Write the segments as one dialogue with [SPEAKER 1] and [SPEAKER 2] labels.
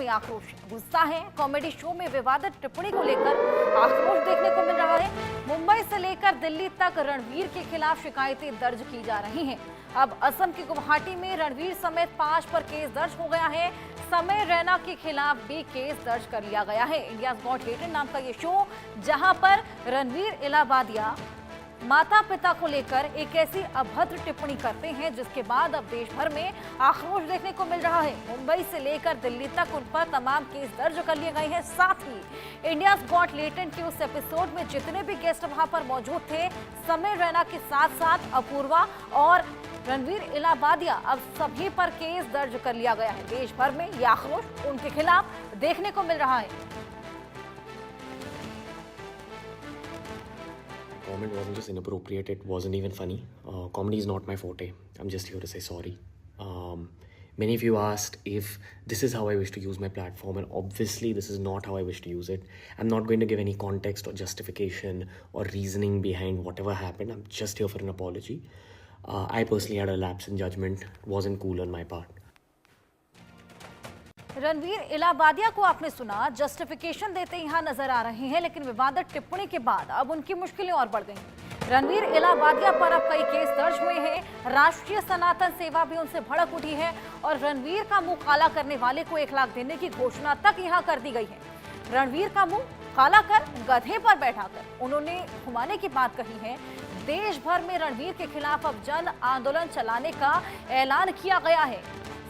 [SPEAKER 1] में आक्रोश, गुस्सा है। कॉमेडी शो में विवादित टिप्पणी को लेकर आक्रोश देखने को मिल रहा है। मुंबई से लेकर दिल्ली तक रणवीर के खिलाफ शिकायतें दर्ज की जा रही हैं। अब असम की गुवाहाटी में रणवीर समेत 5 पर केस दर्ज हो गया है। समय रैना के खिलाफ भी केस दर्ज कर लिया गया है। इंडियाज गॉट लेटेड नाम का ये शो, जहां पर रणवीर इलाहाबादिया माता पिता को लेकर एक ऐसी अभद्र टिप्पणी करते हैं जिसके बाद अब देश भर में आक्रोश देखने को मिल रहा है। मुंबई से लेकर दिल्ली तक उन पर तमाम केस दर्ज कर लिए गए हैं। साथ ही इंडियाज गॉट लेटेड के उस एपिसोड में जितने भी गेस्ट वहां पर मौजूद थे, समय रैना के साथ साथ अपूर्वा और रणवीर इलाहाबादिया, अब सभी पर केस दर्ज कर लिया गया है। देश भर में यह आक्रोश उनके खिलाफ देखने को मिल रहा है।
[SPEAKER 2] Comment wasn't just inappropriate, it wasn't even funny. Comedy is not my forte. I'm just here to say sorry. Many of you asked if this is how I wish to use my platform, and obviously this is not how I wish to use it. I'm not going to give any context or justification or reasoning behind whatever happened. I'm just here for an apology. I personally had a lapse in judgment. It wasn't cool on my part.
[SPEAKER 1] Ranveer Allahbadia को आपने सुना, justification देते यहां नजर आ रहे हैं, लेकिन विवादित टिप्पणी के बाद अब उनकी मुश्किलें और बढ़ गई। रणवीर इलाहाबादिया पर अब कई केस दर्ज हुए हैं। राष्ट्रीय सनातन सेवा भी उनसे भड़क उठी है और रणवीर का मुंह काला करने वाले को 1 लाख देने की घोषणा तक यहां कर दी गई है। रणवीर का मुंह काला कर गधे पर बैठाकर उन्होंने घुमाने की बात कही है। देश भर में रणवीर के खिलाफ अब जन आंदोलन चलाने का ऐलान किया गया है।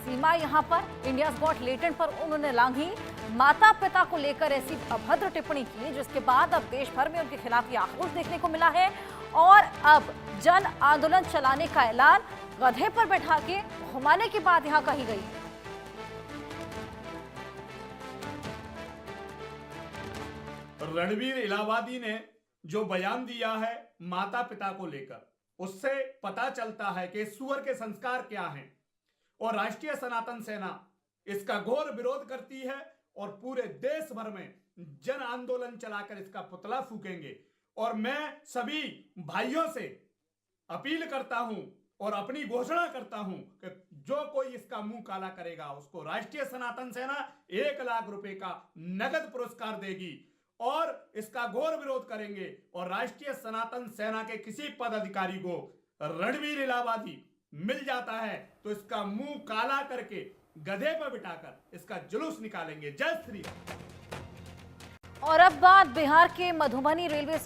[SPEAKER 1] सीमा यहां पर इंडियाज गॉट लेटेड पर उन्होंने लांघी। माता पिता को लेकर ऐसी अभद्र टिप्पणी की जिसके बाद अब देश भर में उनके खिलाफ यह आक्रोश देखने को मिला है और अब जन आंदोलन चलाने का ऐलान गधे पर बैठा के घुमाने की बात यहां कही गई है।
[SPEAKER 3] रणवीर इलाहाबादी ने जो बयान दिया है माता पिता को लेकर, उससे पता चलता है कि सुअर के संस्कार क्या हैं और राष्ट्रीय सनातन सेना इसका घोर विरोध करती है और पूरे देश भर में जन आंदोलन चलाकर इसका पुतला फूकेंगे। और मैं सभी भाइयों से अपील करता हूं और अपनी घोषणा करता हूं कि जो कोई इसका मुंह काला करेगा उसको राष्ट्रीय सनातन सेना 1 लाख रुपए का नगद पुरस्कार देगी और इसका घोर विरोध करेंगे। और राष्ट्रीय सनातन सेना के किसी पदाधिकारी को रणवीर इलाहाबादी मिल जाता है तो इसका मुंह काला करके गधे पर बिठाकर इसका जुलूस निकालेंगे। जय श्री राम।
[SPEAKER 1] और अब बात बिहार के मधुबनी रेलवे